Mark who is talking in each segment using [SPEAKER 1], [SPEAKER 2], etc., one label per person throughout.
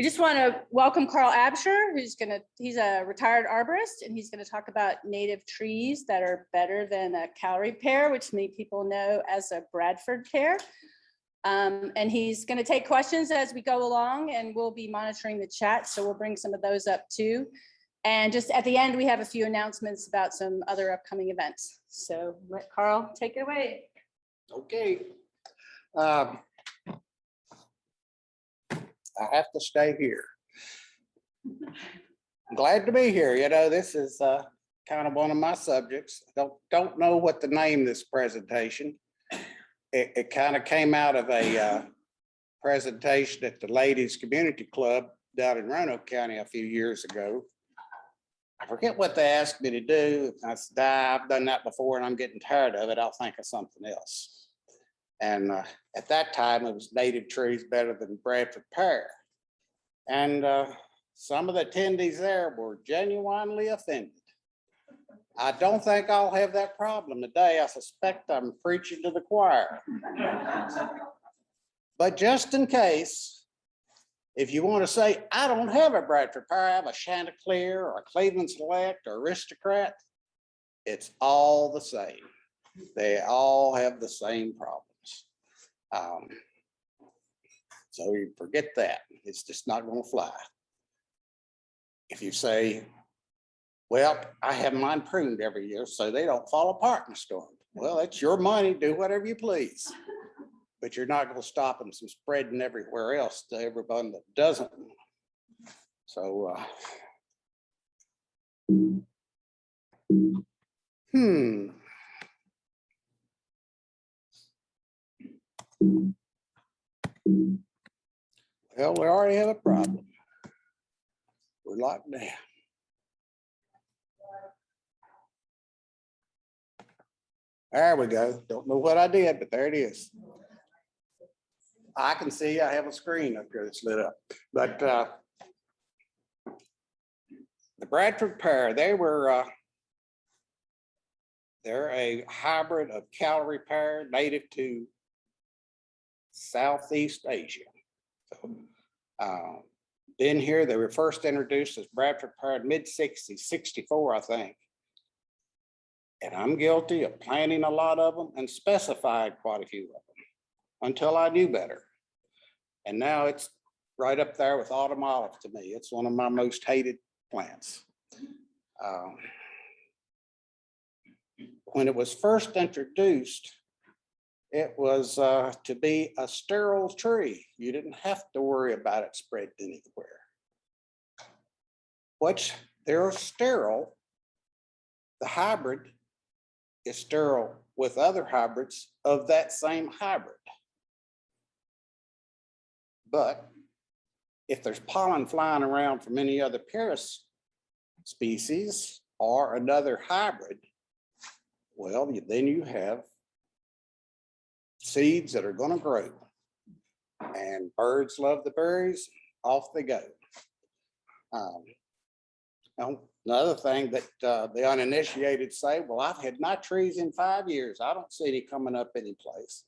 [SPEAKER 1] We just want to welcome Carl Absher, he's a retired arborist, and he's going to talk about native trees that are better than a Callery pear, which many people know as a Bradford pear. And he's going to take questions as we go along, and we'll be monitoring the chat, so we'll bring some of those up too. And just at the end, we have a few announcements about some other upcoming events. So let Carl take it away.
[SPEAKER 2] Okay. I have to stay here. I'm glad to be here. You know, this is kind of one of my subjects. Don't know what to name this presentation. It kind of came out of a presentation at the Ladies Community Club down in Roanoke County a few years ago. I forget what they asked me to do. I said, I've done that before and I'm getting tired of it. I'll think of something else. And at that time, it was native trees better than Bradford Pear. And some of the attendees there were genuinely offended. I don't think I'll have that problem today. I suspect I'm preaching to the choir. But just in case, if you want to say, I don't have a Bradford Pear, I have a Chanticleer or a Cleveland Select or Aristocrat, it's all the same. They all have the same problem. So you forget that. It's just not going to fly. If you say, well, I have mine pruned every year so they don't fall apart in a storm. Well, it's your money. Do whatever you please. But you're not going to stop them from spreading everywhere else to everyone that doesn't. So, Well, we already have a problem. We're locked down. There we go. Don't know what I did, but there it is. I can see I have a screen up here that's lit up. But the Bradford Pear, they're a hybrid of Callery Pear native to Southeast Asia. So, in here, they were first introduced as Bradford Pear in mid-60s, 64, I think. And I'm guilty of planting a lot of them and specified quite a few of them until I knew better. And now it's right up there with autumn olive to me. It's one of my most hated plants. When it was first introduced, it was to be a sterile tree. You didn't have to worry about it spreading anywhere. Which they're sterile. The hybrid is sterile with other hybrids of that same hybrid. But if there's pollen flying around from any other Pyrus species or another hybrid, well, then you have seeds that are going to grow, and birds love the berries. Off they go. Another thing that the uninitiated say, well, I've had my trees in 5 years. I don't see any coming up any place.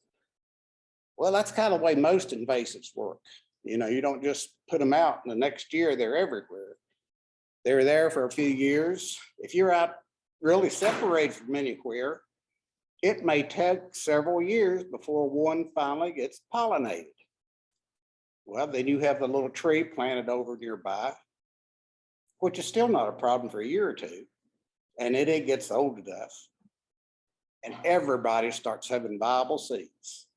[SPEAKER 2] Well, that's kind of the way most invasives work. You know, you don't just put them out and the next year they're everywhere. They're there for a few years. If you're out really separated from anywhere, it may take several years before one finally gets pollinated. Well, then you have the little tree planted over nearby, which is still not a problem for a year or two. And it gets old enough. And everybody starts having viable seeds.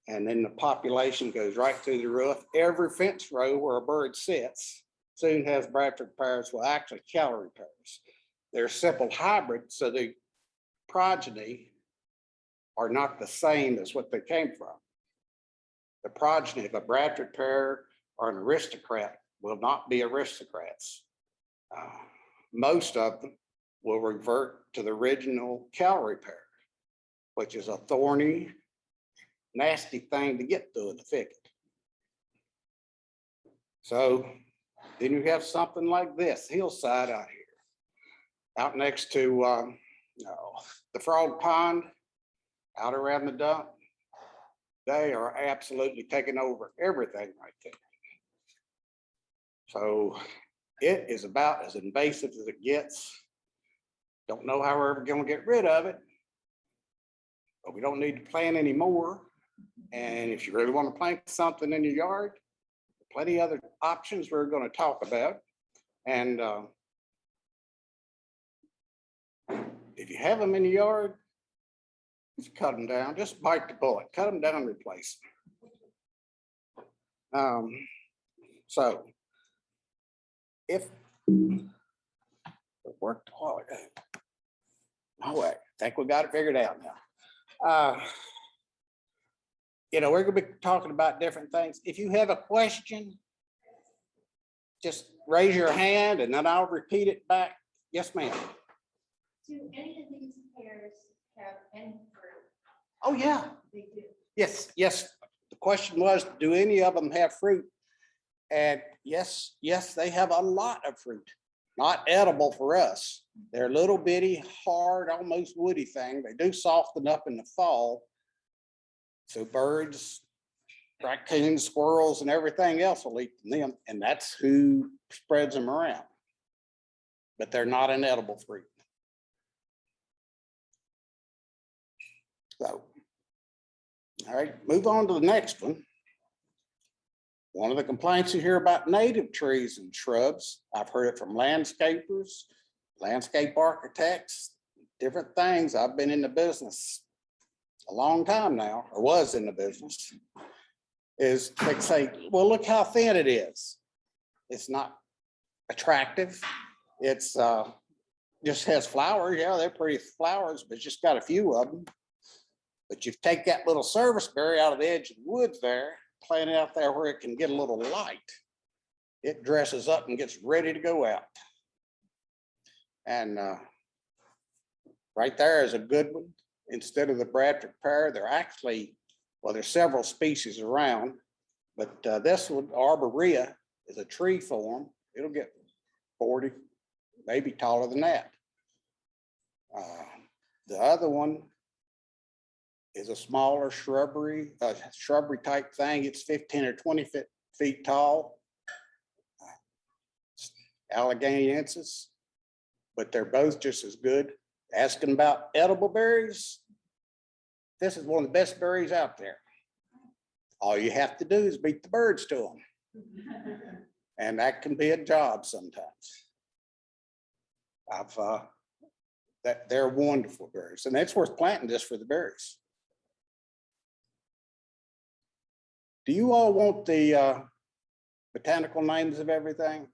[SPEAKER 2] And then the population goes right through the roof. Every fence row where a bird sits soon has Bradford pears, well, actually Callery pears. They're simple hybrids, so the progeny are not the same as what they came from. The progeny of a Bradford pear or an aristocrat will not be aristocrats. Most of them will revert to the original Callery pear, which is a thorny, nasty thing to get through in the thicket. So then you have something like this hillside out here, out next to the frog pond, out around the dump. They are absolutely taking over everything right there. So it is about as invasive as it gets. Don't know how we're ever going to get rid of it, but we don't need to plant anymore. And if you really want to plant something in your yard, plenty other options we're going to talk about. And if you have them in your yard, just cut them down, just bite the bullet, cut them down, replace them. So if it worked a while ago, no way, I think we got it figured out now. You know, we're gonna be talking about different things. If you have a question, just raise your hand and then I'll repeat it back. Yes, ma'am.
[SPEAKER 3] Do any of these pears have any fruit?
[SPEAKER 2] Oh, yeah.
[SPEAKER 3] They do.
[SPEAKER 2] Yes, yes. The question was, do any of them have fruit? And yes, they have a lot of fruit, not edible for us. They're little bitty, hard, almost woody thing. They do soften up in the fall. So birds, raccoons, squirrels, and everything else will eat them. And that's who spreads them around. But they're not an edible fruit. So, all right, move on to the next one. One of the complaints you hear about native trees and shrubs, I've heard it from landscapers, landscape architects, different things. I've been in the business a long time now, or was in the business, is they say, well, look how thin it is. It's not attractive. It's just has flowers. Yeah, they're pretty flowers, but just got a few of them. But you take that little serviceberry out of the edge of the woods there, plant it out there where it can get a little light. It dresses up and gets ready to go out. And right there is a good one. Instead of the Bradford Pear, they're actually, well, there's several species around, but this one, arborist, is a tree form. It'll get 40, maybe taller than that. The other one is a smaller shrubbery type thing. It's 15 or 20 feet tall. Alleghaniensis, but they're both just as good. Asking about edible berries, this is one of the best berries out there. All you have to do is beat the birds to them. And that can be a job sometimes. They're wonderful berries, and it's worth planting just for the berries. Do you all want the botanical names of everything?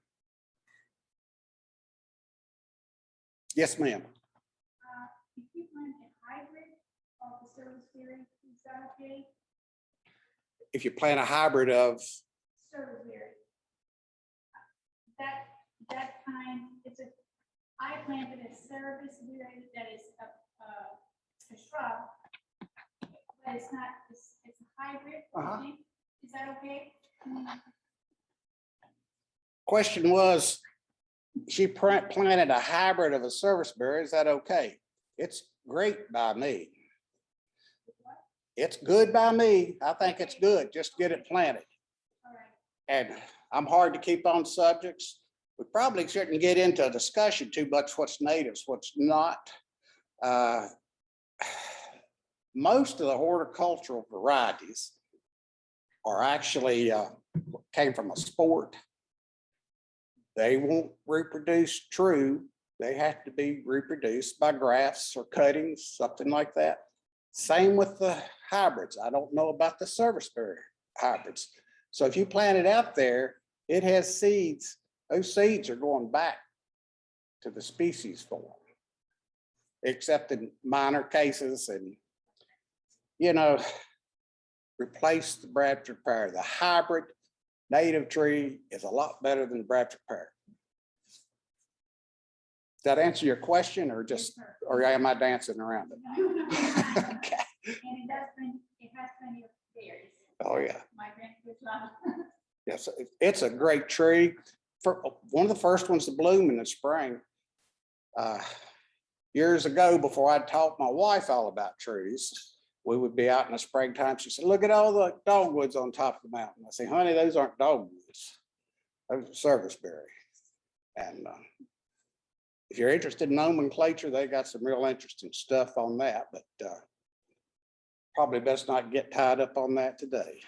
[SPEAKER 2] Yes, ma'am.
[SPEAKER 3] If you plant a hybrid of the serviceberry, is that okay?
[SPEAKER 2] If you plant a hybrid of,
[SPEAKER 3] Serviceberry. That kind, I planted a serviceberry that is a shrub, but it's not, it's a hybrid. Okay? Is that okay?
[SPEAKER 2] question was, she planted a hybrid of a serviceberry. Is that okay? It's great by me. It's good by me. I think it's good. Just get it planted.
[SPEAKER 3] All right.
[SPEAKER 2] And I'm hard to keep on subjects. We probably shouldn't get into a discussion too much what's natives, what's not. Most of the horticultural varieties are actually came from a sport. They won't reproduce true. They have to be reproduced by grafts or cuttings, something like that. Same with the hybrids. I don't know about the serviceberry hybrids. So if you plant it out there, it has seeds. Those seeds are going back to the species form, except in minor cases. And, you know, replace the Bradford Pear. The hybrid native tree is a lot better than the Bradford Pear. Does that answer your question, or just, or am I dancing around it? Okay.
[SPEAKER 3] And it has plenty of berries.
[SPEAKER 2] Oh, yeah.
[SPEAKER 3] My grandkids love.
[SPEAKER 2] Yes, it's a great tree. For one of the first ones to bloom in the spring. Years ago, before I taught my wife all about trees, we would be out in the springtime. She said, look at all the dogwoods on top of the mountain. I say, honey, those aren't dogwoods. Those are serviceberry. And if you're interested in nomenclature, they got some real interesting stuff on that, but probably best not get tied up on that today.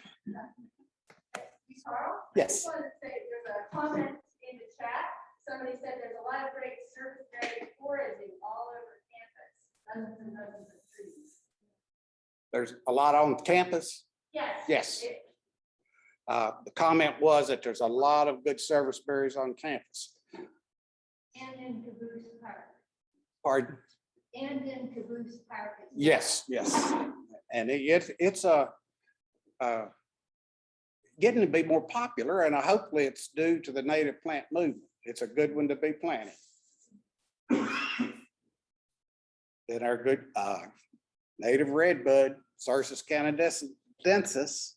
[SPEAKER 3] Carl?
[SPEAKER 2] Yes.
[SPEAKER 3] I just wanted to say there's a comment in the chat. Somebody said there's a lot of great serviceberry foraging all over campus. Dozens and dozens of trees.
[SPEAKER 2] There's a lot on campus.
[SPEAKER 3] Yes.
[SPEAKER 2] Yes. The comment was that there's a lot of good serviceberries on campus.
[SPEAKER 3] And in Caboose Park.
[SPEAKER 2] Pardon?
[SPEAKER 3] And in Caboose Park. as well.
[SPEAKER 2] Yes, yes. And it's getting to be more popular, and hopefully it's due to the native plant movement. It's a good one to be planted. Then our good native redbud, Cercis canadensis.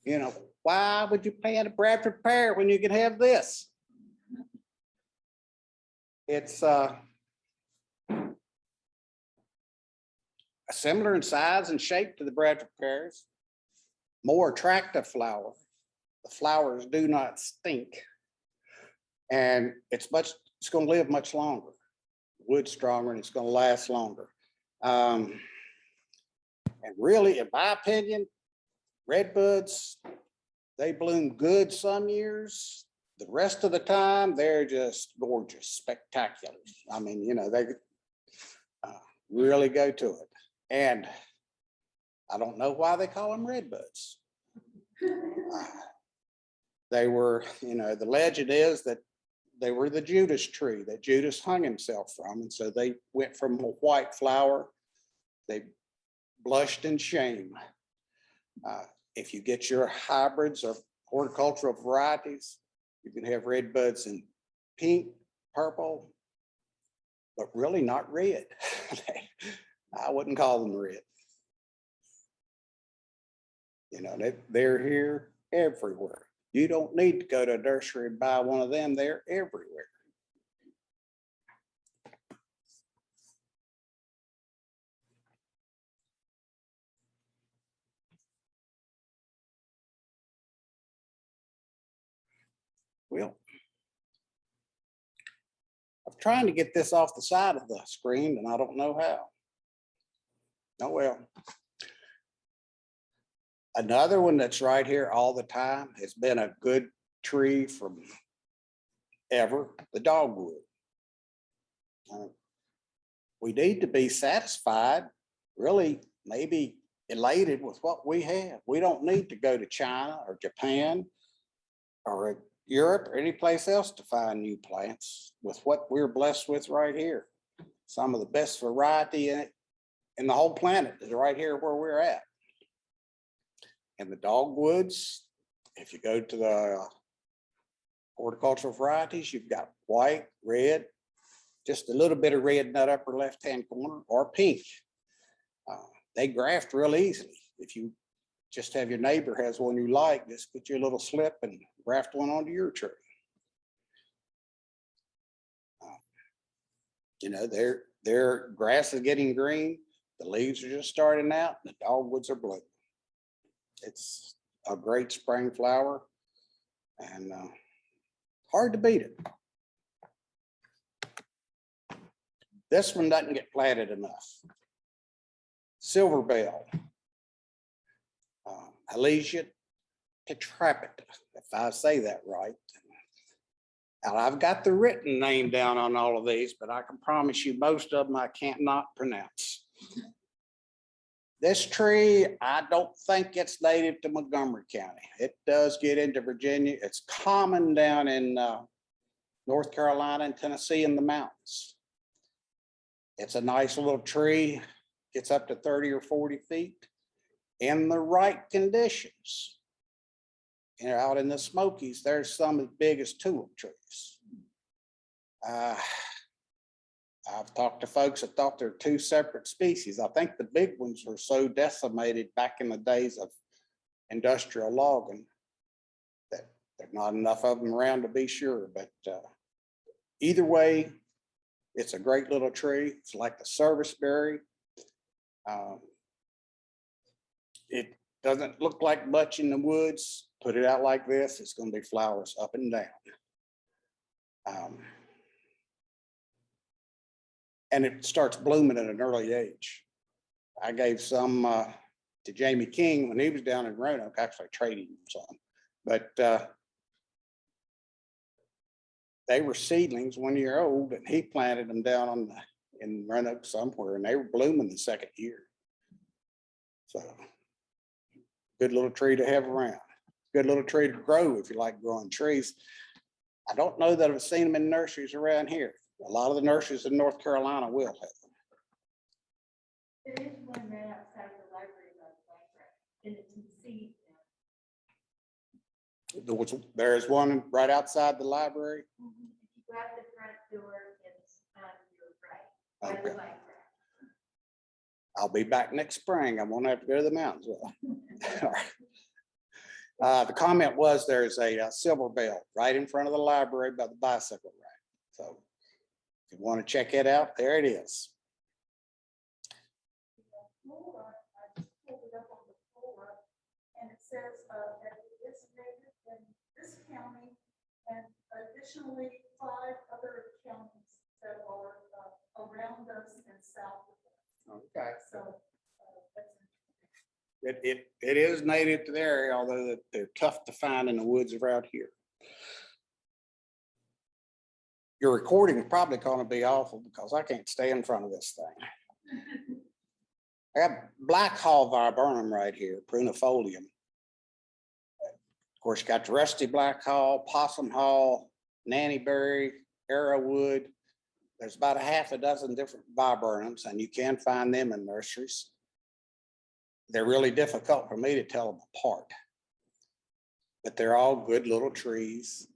[SPEAKER 2] You know, why would you plant a Bradford Pear when you can have this? It's similar in size and shape to the Bradford Pears. More attractive flower. The flowers do not stink. And it's going to live much longer. Wood's stronger and it's going to last longer. And really, in my opinion, redbuds, they bloom good some years. The rest of the time, they're just gorgeous, spectacular. I mean, you know, they really go to it. And I don't know why they call them redbuds. They were, you know, the legend is that they were the Judas tree that Judas hung himself from. And so they went from a white flower, they blushed in shame. If you get your hybrids or horticultural varieties, you can have redbuds in pink, purple, but really not red. I wouldn't call them red. You know, they're here everywhere. You don't need to go to a nursery and buy one of them. They're everywhere. Well, I'm trying to get this off the side of the screen and I don't know how. Oh, well. Another one that's right here all the time has been a good tree from ever, the dogwood. We need to be satisfied, really maybe elated with what we have. We don't need to go to China or Japan or Europe or any place else to find new plants with what we're blessed with right here. Some of the best variety in the whole planet is right here where we're at. And the dogwoods, if you go to the horticultural varieties, you've got white, red, just a little bit of red in that upper left-hand corner, or pink. They graft real easily. If you just have your neighbor has one you like, just put your little slip and graft one onto your tree. You know, their grass is getting green, the leaves are just starting out, the dogwoods are blooming. It's a great spring flower and hard to beat it. This one doesn't get planted enough. Silver bell, Alesia tetrapeta, if I say that right. Now I've got the written name down on all of these, but I can promise you most of them I can't not pronounce. This tree, I don't think it's native to Montgomery County. It does get into Virginia. It's common down in North Carolina and Tennessee in the mountains. It's a nice little tree, gets up to 30 or 40 feet. In the right conditions, you know, out in the Smokies, there's some as big as tulip trees. I've talked to folks that thought they're two separate species. I think the big ones were so decimated back in the days of industrial logging that there's not enough of them around to be sure. But either way, it's a great little tree. It's like the serviceberry. doesn't look like much in the woods, put it out like this, it's gonna be flowers up and down. And it starts blooming at an early age. I gave some to Jamie King when he was down in Roanoke, actually traded him some, but they were seedlings 1 year old, and he planted them down on in Roanoke somewhere, and they were blooming the second year. So good little tree to have around. Good little tree to grow if you like growing trees. I don't know that I've seen them in nurseries around here. A lot of the nurseries in North Carolina will have them.
[SPEAKER 3] There is one right outside the library about the library, and it's in seed now.
[SPEAKER 2] There's one right outside the library.
[SPEAKER 3] If you go out the front door, it's on your right, by the
[SPEAKER 2] Okay.
[SPEAKER 3] library.
[SPEAKER 2] I'll be back next spring. I won't have to go to the mountains. All right. The comment was there's a silver bell right in front of the library by the bicycle rack. So if you want to check it out, there it is.
[SPEAKER 3] Floor, I just pulled it up on the floor, and it says that it is native in this county and additionally 5 other counties that are around us and south of us.
[SPEAKER 2] Okay.
[SPEAKER 3] So that's
[SPEAKER 2] It is native to the area, although they're tough to find in the woods around here. Your recording is probably going to be awful because I can't stay in front of this thing. I got black haw viburnum right here, prunifolium. Of course, you got the rusty black haw, possum haw, nannyberry, arrowwood. There's about a half a dozen different viburnums, and you can find them in nurseries. They're really difficult for me to tell them apart, but they're all good little trees.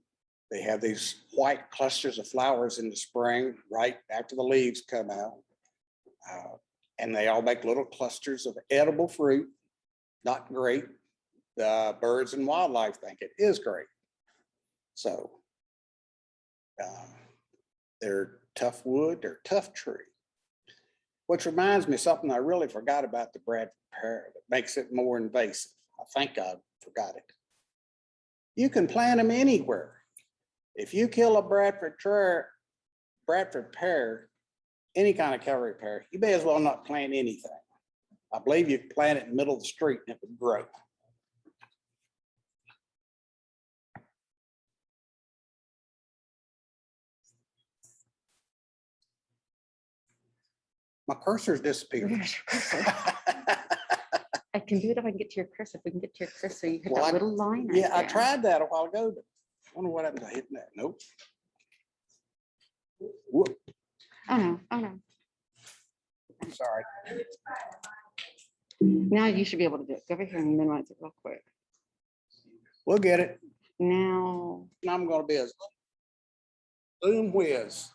[SPEAKER 2] They have these white clusters of flowers in the spring, right after the leaves come out. And they all make little clusters of edible fruit, not great. The birds and wildlife think it is great. So they're tough wood, they're tough tree. Which reminds me of something I really forgot about the Bradford Pear that makes it more invasive. I think I forgot it. You can plant them anywhere. If you kill a Bradford Pear, any kind of Callery Pear, you may as well not plant anything. I believe you could plant it in the middle of the street and it would grow. My cursor's disappeared.
[SPEAKER 4] Where's your cursor? I can do it if I can get to your cursor. If we can get to your cursor, you hit
[SPEAKER 2] Well,
[SPEAKER 4] that little line. right
[SPEAKER 2] Yeah, I
[SPEAKER 4] there.
[SPEAKER 2] tried that a while ago, but I wonder what happened to hitting that. Nope. Whoop,
[SPEAKER 4] Oh, no, oh, no.
[SPEAKER 2] sorry.
[SPEAKER 4] Now you should be able to do it. Go over here and minimize it real quick.
[SPEAKER 2] We'll get it.
[SPEAKER 4] Now,
[SPEAKER 2] And I'm gonna be a Zoom whiz.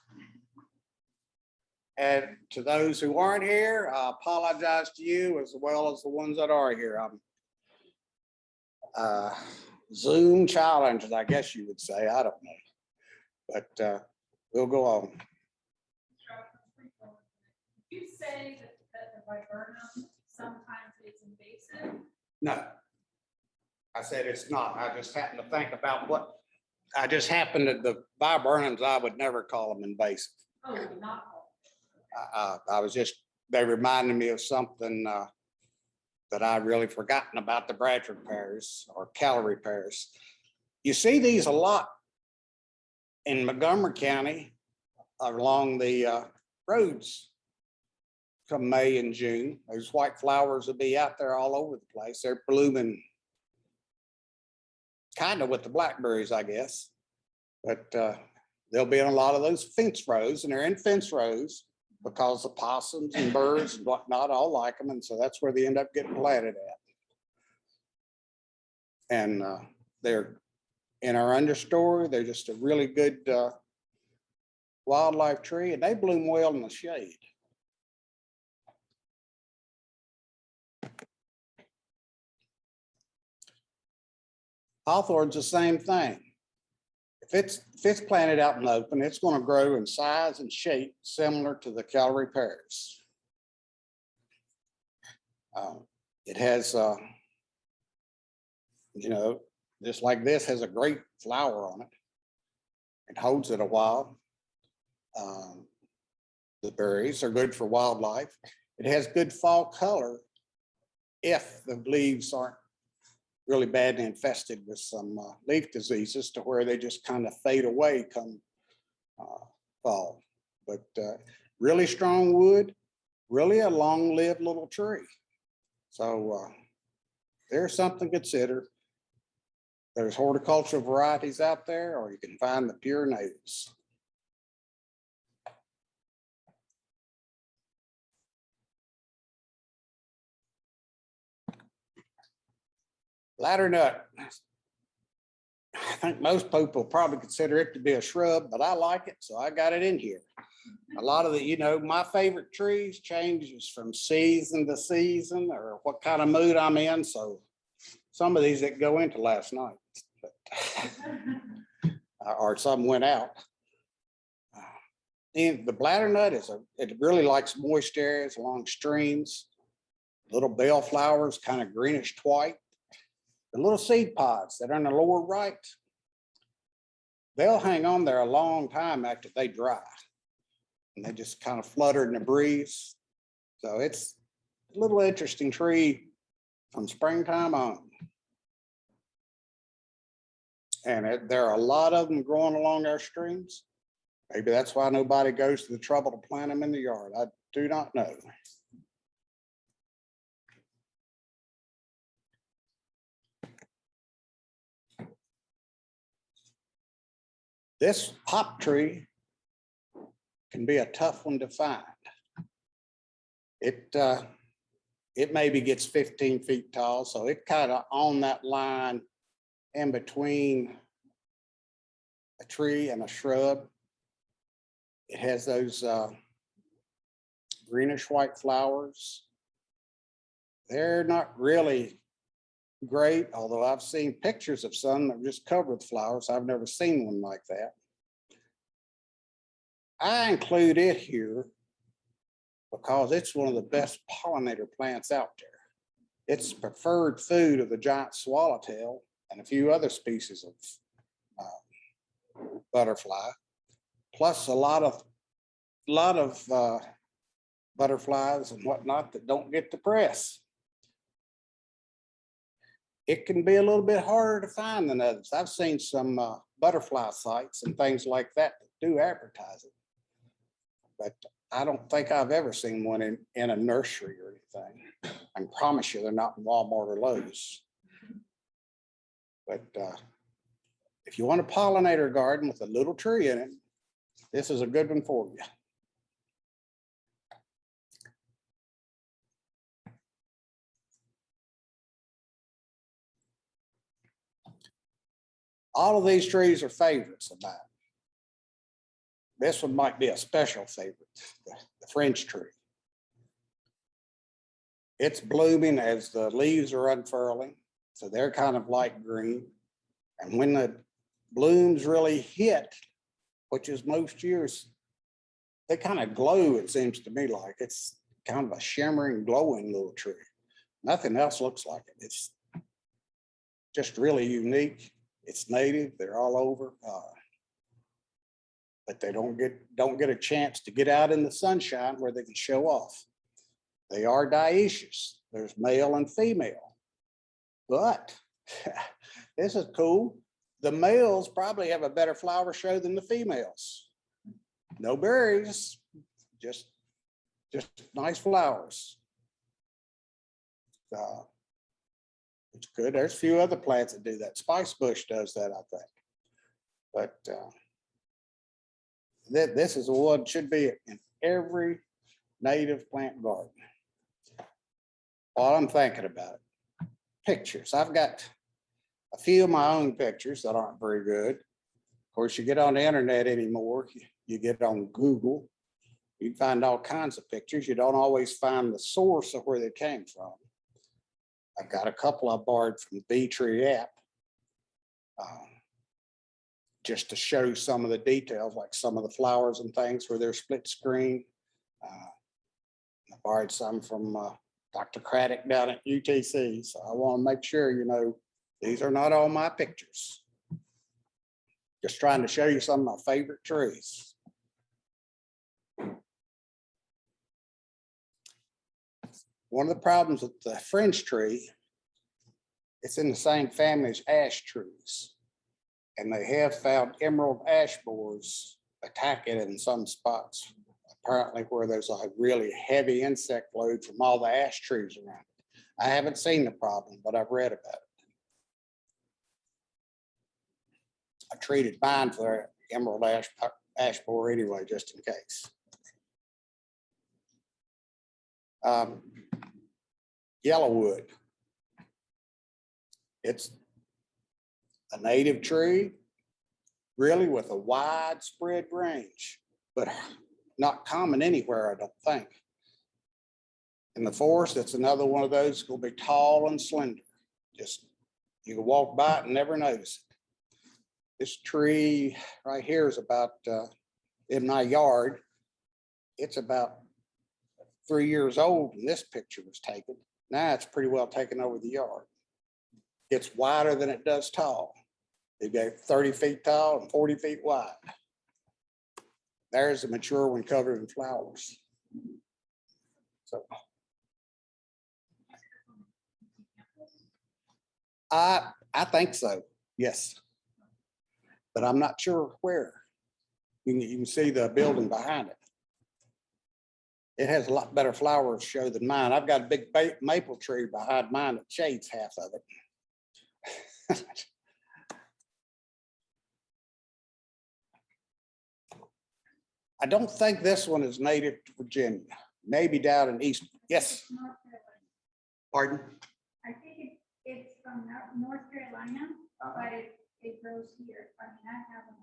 [SPEAKER 2] And to those who aren't here, I apologize to you as well as the ones that are here. I'm Zoom challenged, I guess you would say. I don't know. But we'll go on.
[SPEAKER 3] You say that the viburnum sometimes is invasive.
[SPEAKER 2] No. I said it's not. I just happened to think about what, I just happened to the viburnums, I would never call them invasive.
[SPEAKER 3] Oh, not all.
[SPEAKER 2] I was just, they reminded me of something that I really forgotten about the Bradford pears or Callery pears. You see these a lot in Montgomery County along the roads come May and June. Those white flowers will be out there all over the place. They're blooming kind of with the blackberries, I guess. But they'll be in a lot of those fence rows, and they're in fence rows because the possums and birds and whatnot all like them. And so that's where they end up getting planted at. And they're in our understory. They're just a really good wildlife tree, and they bloom well in the shade. Hawthorn's the same thing. If it's planted out in the open, it's going to grow in size and shape similar to the Callery pears. It has you know, just like this has a great flower on it. It holds it a while. The berries are good for wildlife. It has good fall color if the leaves aren't really badly infested with some leaf diseases to where they just kind of fade away come fall. But really strong wood, really a long-lived little tree. So there's something to consider. There's horticultural varieties out there, or you can find the pure natives. Ladder nut. I think most people probably consider it to be a shrub, but I like it, so I got it in here. A lot of the, you know, my favorite trees changes from season to season or what kind of mood I'm in. So some of these that go into last night, but, or some went out. And the bladder nut it really likes moist areas along streams. Little bell flowers, kind of greenish white. The little seed pods that are in the lower right, they'll hang on there a long time after they dry. And they just kind of flutter in the breeze. So it's a little interesting tree from springtime on. And there are a lot of them growing along our streams. Maybe that's why nobody goes to the trouble to plant them in the yard. I do not know. This hop tree can be a tough one to find. It maybe gets 15 feet tall, so it kind of on that line in between a tree and a shrub. It has those greenish white flowers. They're not really great, although I've seen pictures of some that are just covered with flowers. I've never seen one like that. I include it here because it's one of the best pollinator plants out there. It's preferred food of the giant swallowtail and a few other species of butterfly, plus a lot of butterflies and whatnot that don't get the press. It can be a little bit harder to find than others. I've seen some butterfly sites and things like that that do advertise it, but I don't think I've ever seen one in a nursery or anything. I can promise you they're not in Walmart or Lowe's. But if you want a pollinator garden with a little tree in it, this is a good one for you. All of these trees are favorites of mine. This one might be a special favorite, the French tree. It's blooming as the leaves are unfurling, so they're kind of light green. And when the blooms really hit, which is most years, they kind of glow, it seems to me like. It's kind of a shimmering, glowing little tree. Nothing else looks like it. It's just really unique. It's native, they're all over. But they don't get a chance to get out in the sunshine where they can show off. They are dioecious. There's male and female. But this is cool. The males probably have a better flower show than the females. No berries, just nice flowers. It's good. There's a few other plants that do that. Spice bush does that, I think. But this is one should be in every native plant garden. While I'm thinking about it, pictures. I've got a few of my own pictures that aren't very good. Of course, you get on the internet anymore, you get on Google, you can find all kinds of pictures. You don't always find the source of where they came from. I've got a couple I borrowed from the Bee Tree app. Just to show some of the details, like some of the flowers and things where they're split screen. I borrowed some from Dr. Craddock down at UTC. So I want to make sure, you know, These are not all my pictures. Just trying to show you some of my favorite trees. One of the problems with the fringe tree, it's in the same family as ash trees. And they have found emerald ash borers attack it in some spots, apparently where there's a really heavy insect load from all the ash trees around it. I haven't seen the problem, but I've read about it. I treated mine for emerald ash borer anyway, just in case. Yellowwood. It's a native tree, really with a widespread range, but not common anywhere, I don't think. In the forest, it's another one of those that's gonna be tall and slender. Just, you can walk by it and never notice it. This tree right here is about, in my yard, it's about 3 years old when this picture was taken. Now it's pretty well taken over the yard. It's wider than it does tall. They go 30 feet tall and 40 feet wide. There's a mature one covered in flowers. So I think so, yes. But I'm not sure where. You can see the building behind it. It has a lot better flowers show than mine. I've got a big maple tree behind mine that shades half of it. I don't think this one is native to Virginia, maybe down in East. Yes.
[SPEAKER 3] North Carolina.
[SPEAKER 2] Pardon?
[SPEAKER 3] I think it's from North Carolina, but it grows here. I mean, I have one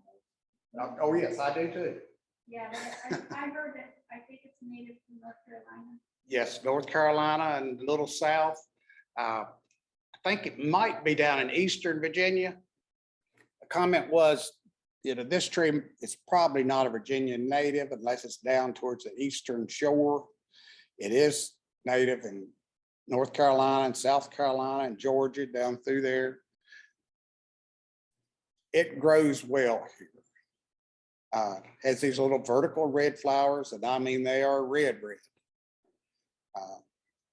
[SPEAKER 3] of those.
[SPEAKER 2] Oh, yes, I do too.
[SPEAKER 3] Yeah, but I heard that, I think it's native to North Carolina.
[SPEAKER 2] Yes, North Carolina and a little south. I think it might be down in Eastern Virginia. The comment was, this tree is probably not a Virginia native unless it's down towards the eastern shore. It is native in North Carolina and South Carolina and Georgia down through there. It grows well here. Has these little vertical red flowers, and I mean, they are red.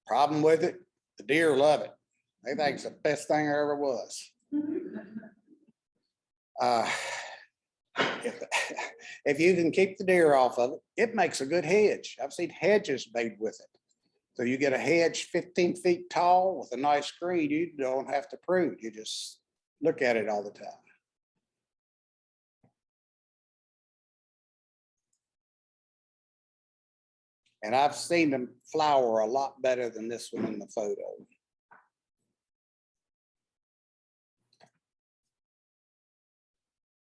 [SPEAKER 2] Problem with it, the deer love it. They think it's the best thing there ever was. If you can keep the deer off of it, it makes a good hedge. I've seen hedges made with it. So you get a hedge 15 feet tall with a nice screen, you don't have to prune. You just look at it all the time. And I've seen them flower a lot better than this one in the photo.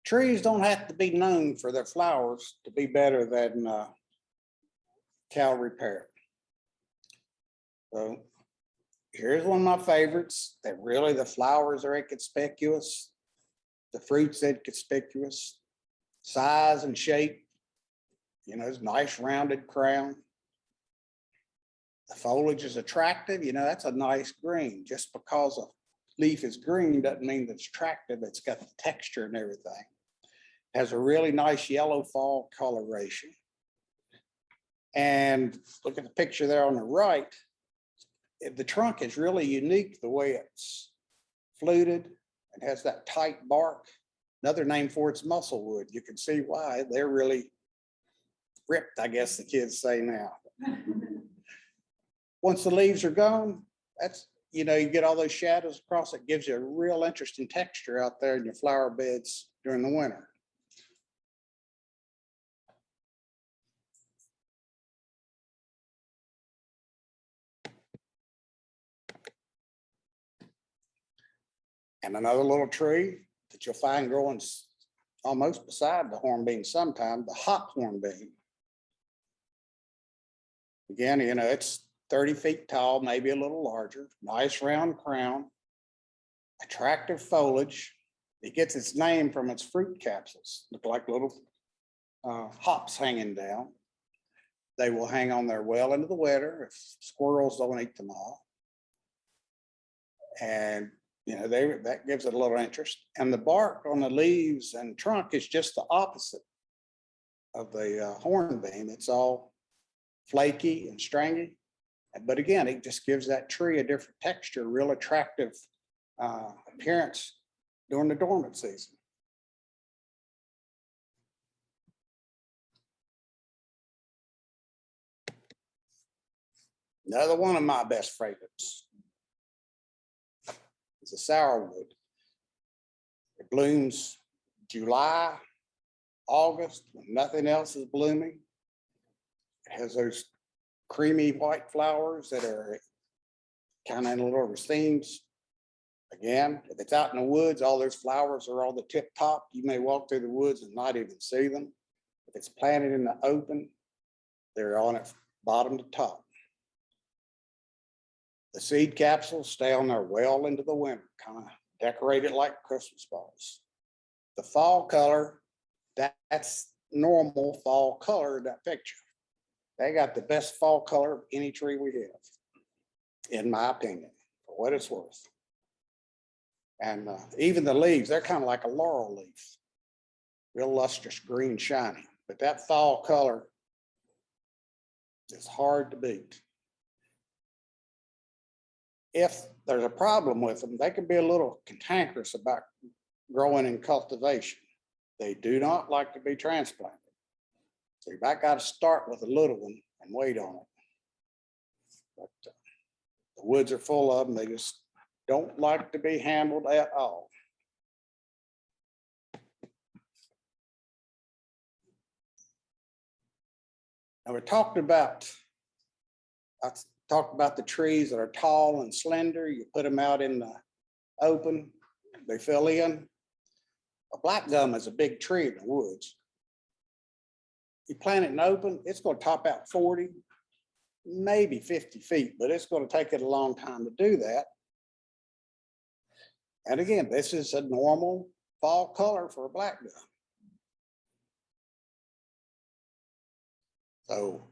[SPEAKER 2] Trees don't have to be known for their flowers to be better than Callery Pear. So here's one of my favorites that really the flowers are inconspicuous. The fruit's inconspicuous. Size and shape, it's nice rounded crown. The foliage is attractive, that's a nice green. Just because a leaf is green doesn't mean that it's attractive. It's got the texture and everything. It has a really nice yellow fall coloration. And look at the picture there on the right. The trunk is really unique the way it's fluted. It has that tight bark. Another name for it's musclewood. You can see why they're really ripped, I guess the kids say now. Once the leaves are gone, that's, you get all those shadows across it, gives you a real interesting texture out there in your flower beds during the winter. And another little tree that you'll find growing almost beside the hornbeam sometime, the hop hornbeam. Again, it's 30 feet tall, maybe a little larger, nice round crown, attractive foliage. It gets its name from its fruit capsules, look like little hops hanging down. They will hang on there well into the winter if squirrels don't eat them all. And You know, that gives it a little interest. And the bark on the leaves and trunk is just the opposite of the hornbeam. It's all flaky and stringy. But again, it just gives that tree a different texture, real attractive appearance during the dormant season. Another one of my best favorites is a sourwood. It blooms July, August, when nothing else is blooming. It has those creamy white flowers that are kind of in little racemes. Again, if it's out in the woods, all those flowers are on the tip top. You may walk through the woods and not even see them. If it's planted in the open, they're on it bottom to top. The seed capsules stay on there well into the winter, kind of decorated like Christmas balls. The fall color, that's normal fall color, that picture. They got the best fall color of any tree we have, in my opinion, for what it's worth. And even the leaves, they're kind of like a laurel leaf, real lustrous green, shiny. But that fall color is hard to beat. If there's a problem with them, they can be a little cantankerous about growing in cultivation. They do not like to be transplanted. So you might got to start with a little one and wait on it. But the woods are full of them. They just don't like to be handled at all. Now I talked about the trees that are tall and slender. You put them out in the open, they fill in. A black gum is a big tree in the woods. You plant it in open, it's going to top out 40, maybe 50 feet, but it's going to take it a long time to do that. And again, this is a normal fall color for a black gum. So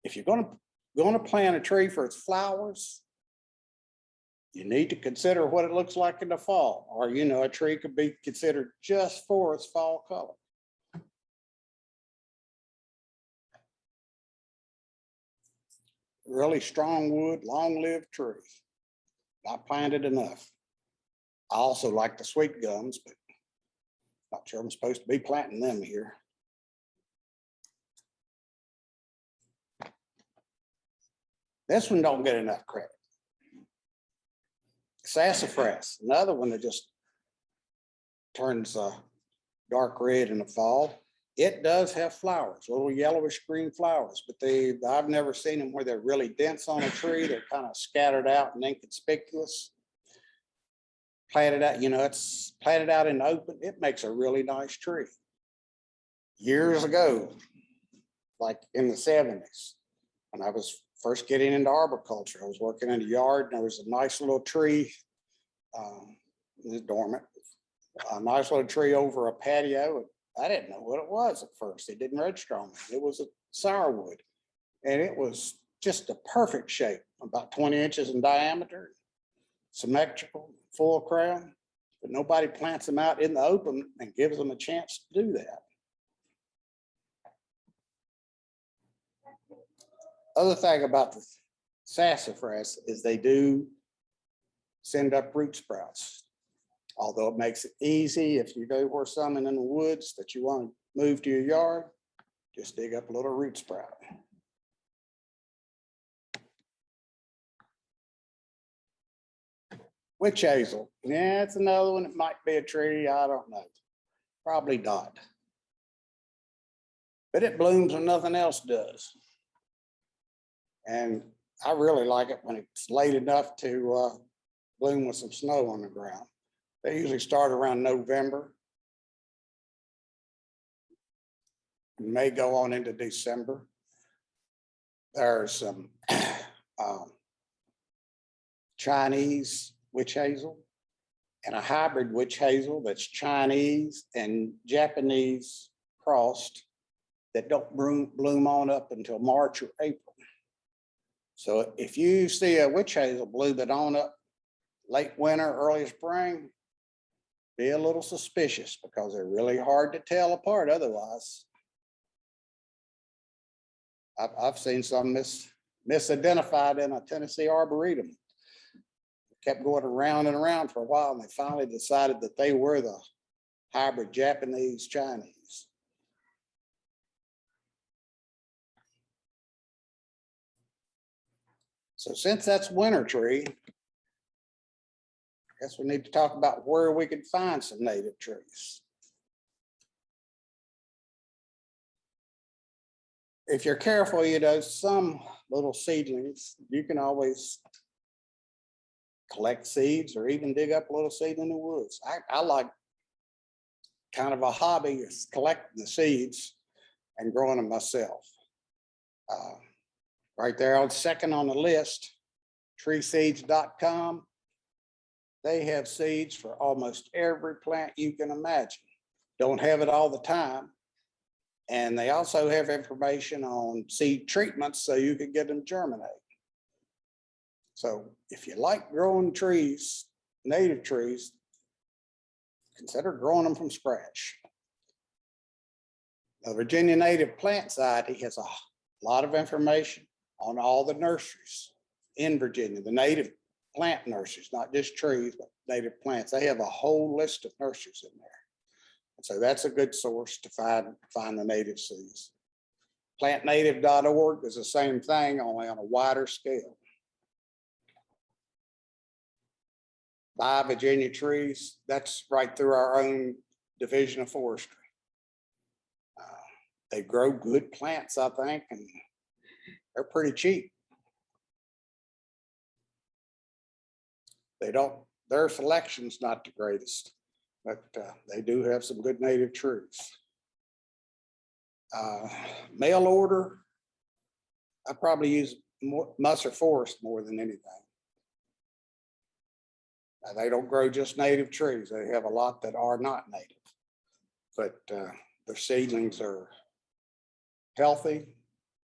[SPEAKER 2] if you're going to plant a tree for its flowers, you need to consider what it looks like in the fall, or, you know, a tree could be considered just for its fall color. Really strong wood, long-lived trees. Not planted enough. I also like the sweet gums, but not sure I'm supposed to be planting them here. This one don't get enough credit. Sassafras, another one that just turns dark red in the fall. It does have flowers, little yellowish green flowers, but I've never seen them where they're really dense on a tree. They're kind of scattered out and inconspicuous. Planted out, you know, it's planted out in the open. It makes a really nice tree. Years ago, like in the 70s, when I was first getting into arboriculture, I was working in a yard and there was a nice little tree, it was dormant, a nice little tree over a patio. I didn't know what it was at first. It didn't register on me. It was a sourwood, and it was just a perfect shape, about 20 inches in diameter, symmetrical, full crown, but nobody plants them out in the open and gives them a chance to do that. Other thing about the sassafras is they do send up root sprouts. Although it makes it easy if you go where some in the woods that you want to move to your yard, just dig up a little root sprout. Witch hazel, yeah, it's another one. It might be a tree, I don't know. Probably not. But it blooms when nothing else does. And I really like it when it's late enough to bloom with some snow on the ground. They usually start around November. May go on into December. There's some Chinese witch hazel and a hybrid witch hazel that's Chinese and Japanese crossed that don't bloom on up until March or April. So if you see a witch hazel blooming on up late winter, early spring, be a little suspicious because they're really hard to tell apart otherwise. I've seen some misidentified in a Tennessee Arboretum. Kept going around and around for a while, and they finally decided that they were the hybrid Japanese Chinese. So since that's winter tree, I guess we need to talk about where we could find some native trees. If you're careful, you know, some little seedlings, you can always collect seeds or even dig up a little seed in the woods. I like kind of a hobby is collecting the seeds and growing them myself. Right there on second on the list, treeseeds.com. They have seeds for almost every plant you can imagine. Don't have it all the time. And they also have information on seed treatments so you can get them germinate. So if you like growing trees, native trees, consider growing them from scratch. The Virginia Native Plant Society has a lot of information on all the nurseries in Virginia, the native plant nurseries, not just trees, but native plants. They have a whole list of nurseries in there. And so that's a good source to find the native seeds. Plantnative.org is the same thing, only on a wider scale. Buy Virginia trees, that's right through our own division of forestry. They grow good plants, I think, and they're pretty cheap. Their selection's not the greatest, but they do have some good native trees. Mail order, I probably use Musser Forest more than anything. Now, they don't grow just native trees. They have a lot that are not native, but their seedlings are healthy,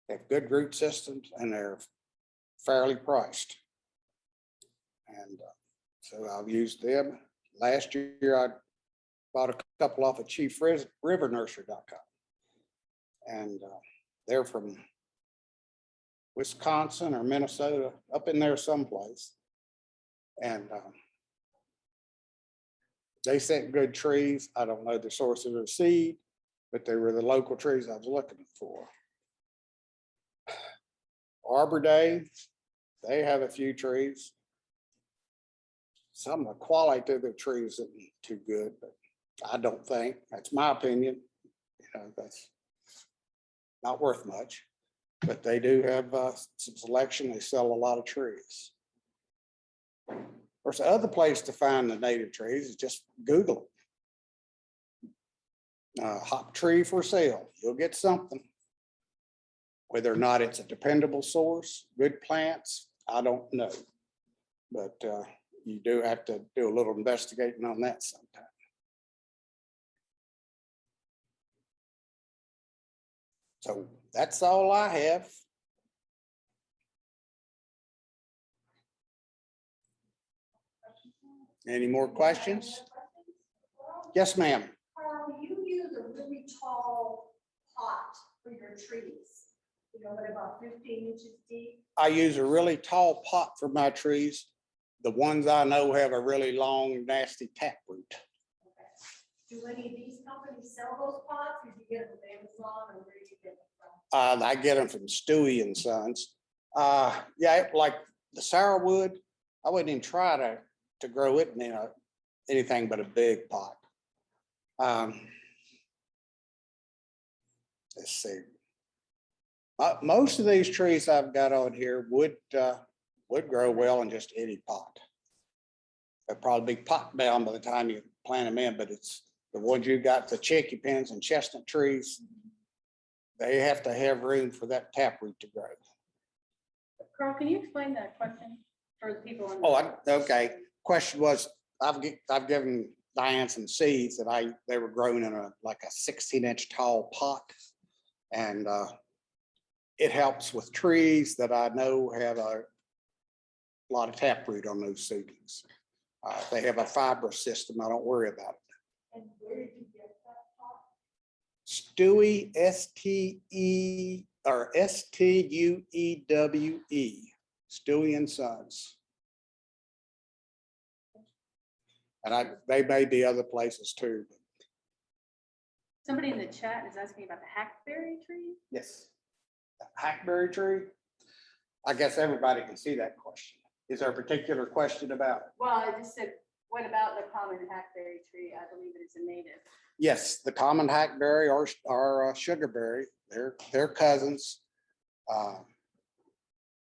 [SPEAKER 2] have good root systems, and they're fairly priced. And so I've used them. Last year, I bought a couple off of chiefrivernursery.com. And they're from Wisconsin or Minnesota, up in there someplace. And they sent good trees. I don't know the source of their seed, but they were the local trees I was looking for. Arbor Day, they have a few trees. Some of the quality of the trees isn't too good, but I don't think, that's my opinion. You know, that's not worth much, but they do have some selection. They sell a lot of trees. Of course, the other place to find the native trees is just Google it. Hop tree for sale. You'll get something. Whether or not it's a dependable source, good plants, I don't know. But you do have to do a little investigating on that sometime. So that's all I have. Any more questions? Yes, ma'am.
[SPEAKER 5] Carl, you use a really tall pot for your trees. You know, what, about 15 inches deep?
[SPEAKER 2] I use a really tall pot for my trees. The ones I know have a really long, nasty taproot.
[SPEAKER 5] Okay. Do any of these companies sell those pots, or do you get them from Amazon, or where do you get them from?
[SPEAKER 2] I get them from Stewie and Sons. Yeah, like the sourwood, I wouldn't even try to grow it in anything but a big pot. Let's see. Most of these trees I've got on here would grow well in just any pot. They'll probably be pot bound by the time you plant them in, but it's the ones you got, the chickpea pins and chestnut trees, they have to have room for that taproot to grow.
[SPEAKER 1] Carl, can you explain that question for the people?
[SPEAKER 2] Okay. Question was, I've given Diane some seeds that they were grown in like a 16-inch tall pot, and it helps with trees that I know have a lot of taproot on those seedlings. They have a fiber system. I don't worry about it.
[SPEAKER 5] And where did you get that pot?
[SPEAKER 2] Stewie, Stuewe, Stewie and Sons. And they may be other places too.
[SPEAKER 1] Somebody in the chat is asking about the hackberry tree.
[SPEAKER 2] Yes. Hackberry tree. I guess everybody can see that question. Is there a particular question about it?
[SPEAKER 1] Well, I just said, what about the common hackberry tree? I believe it is a native.
[SPEAKER 2] Yes, the common hackberry or sugarberry, they're cousins.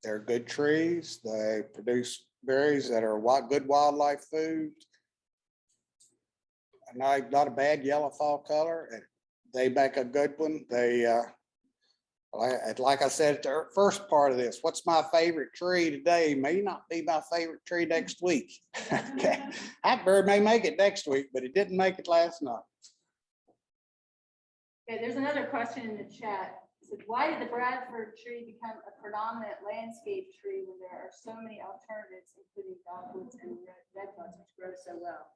[SPEAKER 2] They're good trees. They produce berries that are good wildlife food. And not a bad yellow fall color. And they make a good one. They, like I said at the first part of this, what's my favorite tree today may not be my favorite tree next week. Okay, hackberry may make it next week, but it didn't make it last night.
[SPEAKER 1] Okay, there's another question in the chat. It said, why did the Bradford tree become a predominant landscape tree when there are so many alternatives, including dogwoods and redbuds, which grow so well?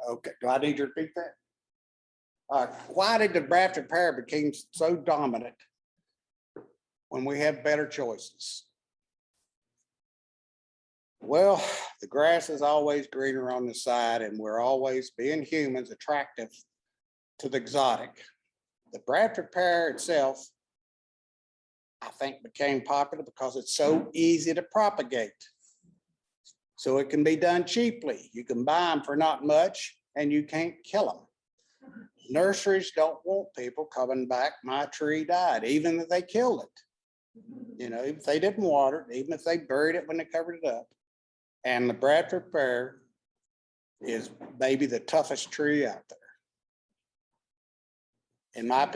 [SPEAKER 2] Okay, do I need to repeat that? Why did the Bradford Pear become so dominant when we have better choices? Well, the grass is always greener on the side, and we're always, being humans, attractive to the exotic. The Bradford Pear itself, I think, became popular because it's so easy to propagate. So it can be done cheaply. You can buy them for not much and you can't kill them. Nurseries don't want people coming back, my tree died, even if they killed it. You know, if they didn't water it, even if they buried it when they covered it up. And the Bradford Pear is maybe the toughest tree out there.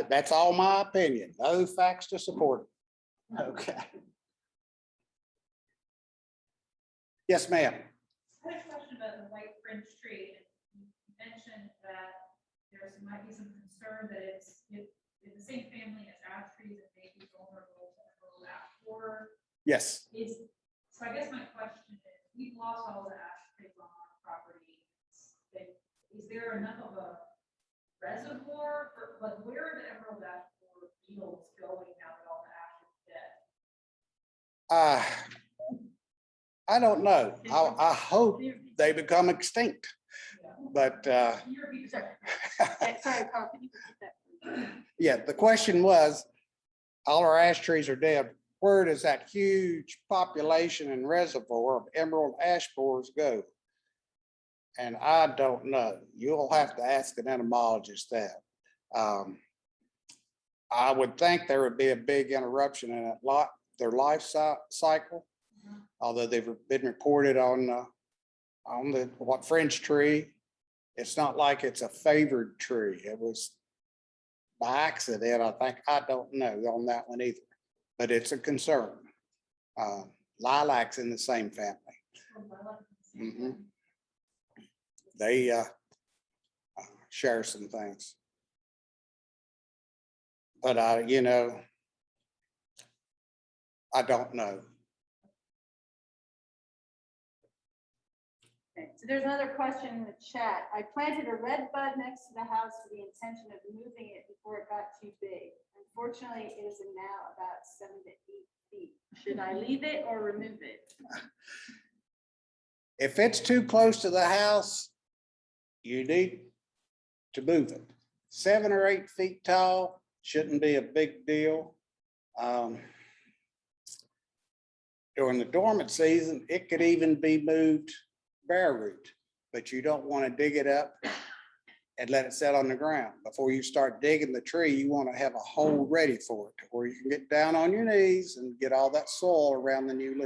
[SPEAKER 2] That's all my opinion. No facts to support it. Okay. Yes, ma'am.
[SPEAKER 6] I had a question about the white fringe tree. You mentioned that might be some concern that it's in the same family as ash trees and may be vulnerable to emerald ash borer.
[SPEAKER 2] Yes.
[SPEAKER 6] So I guess my question is, we've lost all the ash trees on our property. Is there enough of a reservoir for, like, where are the emerald ash borer fields going now that all the ash is dead?
[SPEAKER 2] I don't know. I hope they become extinct, but
[SPEAKER 1] Sorry, Carl, can you repeat that?
[SPEAKER 2] yeah, the question was, all our ash trees are dead. Where does that huge population and reservoir of emerald ash borers go? And I don't know. You'll have to ask an entomologist that. I would think there would be a big interruption in their life cycle. Although they've been reported on the fringe tree. It's not like it's a favored tree. It was by accident, I think. I don't know on that one either, but it's a concern. Lilacs in the same family. Mm-hmm. They share some things. But you know, I don't know.
[SPEAKER 1] Okay, so there's another question in the chat. I planted a red bud next to the house with the intention of moving it before it got too big. Unfortunately, it is now about 7 to 8 feet. Should I leave it or remove it?
[SPEAKER 2] If it's too close to the house, you need to move it. 7 or 8 feet tall shouldn't be a big deal. During the dormant season, it could even be moved bare root, but you don't want to dig it up and let it set on the ground. Before you start digging the tree, you want to have a hole ready for it where you can get down on your knees and get all that soil around the new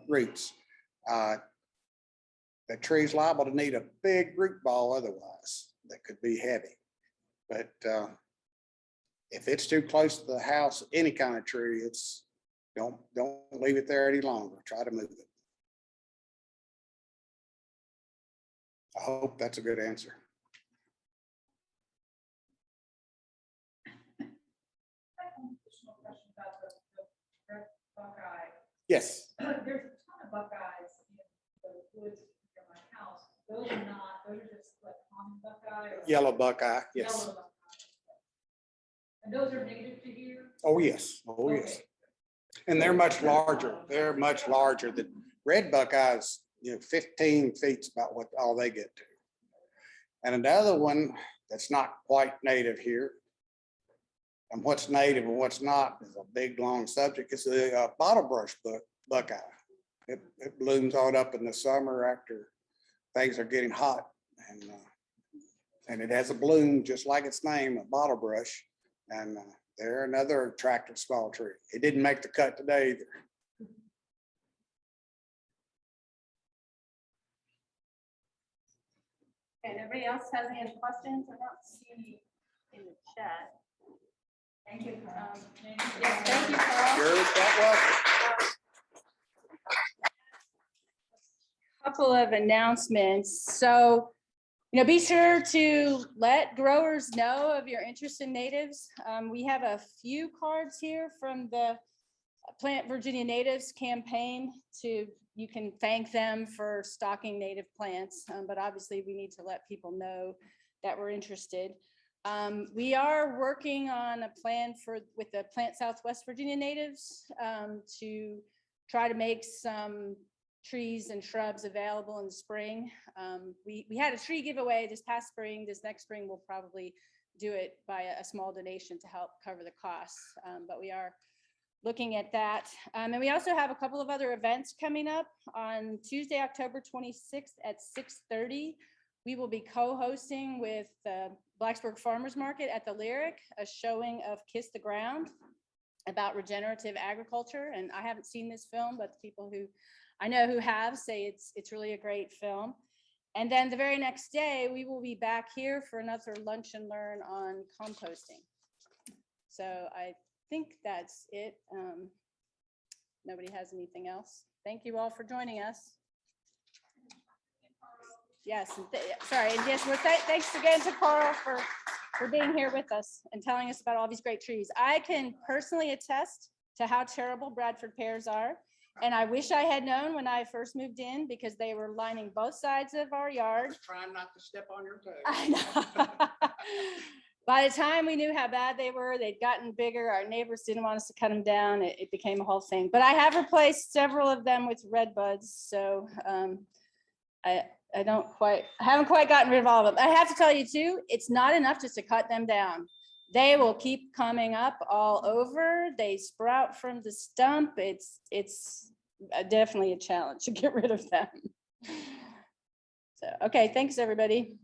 [SPEAKER 2] roots. The tree's liable to need a big root ball otherwise. That could be heavy. But if it's too close to the house, any kind of tree, don't leave it there any longer. Try to move it. I hope that's a good answer.
[SPEAKER 6] Additional question about the red buckeye.
[SPEAKER 2] Yes.
[SPEAKER 6] There's a ton of buckeyes in the woods near my house. those are not, those are just like common buckeye or?
[SPEAKER 2] Yellow buckeye, yes.
[SPEAKER 6] Yellow buckeye. And those are native to here?
[SPEAKER 2] Oh, yes. Oh, yes.
[SPEAKER 6] Okay.
[SPEAKER 2] And they're much larger. They're much larger. The red buckeyes, 15 feet's about what all they get to. And another one that's not quite native here. And what's native and what's not is a big, long subject. It's the bottle brush buckeye. It blooms on up in the summer after things are getting hot. And it has a bloom just like its name, a bottle brush. And they're another attractive small tree. It didn't make the cut today either.
[SPEAKER 1] And everybody else has any questions? I don't see any in the chat.
[SPEAKER 5] Thank you, Carl.
[SPEAKER 1] Yes, thank you, Carl.
[SPEAKER 2] You're that
[SPEAKER 1] Couple of announcements. So, be sure to let growers know of your interest in natives. We have a few cards here from the Plant Virginia Natives campaign you can thank them for stocking native plants, but obviously we need to let people know that we're interested. We are working on a plan with the Plant Southwest Virginia Natives to try to make some trees and shrubs available in the spring. We had a tree giveaway this past spring. This next spring we'll probably do it by a small donation to help cover the costs, but we are looking at that. And we also have a couple of other events coming up. On Tuesday, October 26th at 6:30, we will be co-hosting with the Blacksburg Farmers Market at the Lyric, a showing of Kiss the Ground about regenerative agriculture. And I haven't seen this film, but the people who I know who have say it's really a great film. And then the very next day, we will be back here for another lunch and learn on composting. So I think that's it. Nobody has anything else. Thank you all for joining us. Yes, sorry, and yes, thanks again to Carl for being here with us and telling us about all these great trees. I can personally attest to how terrible Bradford pears are. And I wish I had known when I first moved in, because they were lining both sides of our yard.
[SPEAKER 2] Trying not to step on your toes.
[SPEAKER 1] I know. By the time we knew how bad they were, they'd gotten bigger. Our neighbors didn't want us to cut them down. It became a whole thing. But I have replaced several of them with red buds. So I haven't quite gotten rid of all of them. I have to tell you too, it's not enough just to cut them down. They will keep coming up all over. They sprout from the stump. It's definitely a challenge to get rid of them. So, okay, thanks everybody.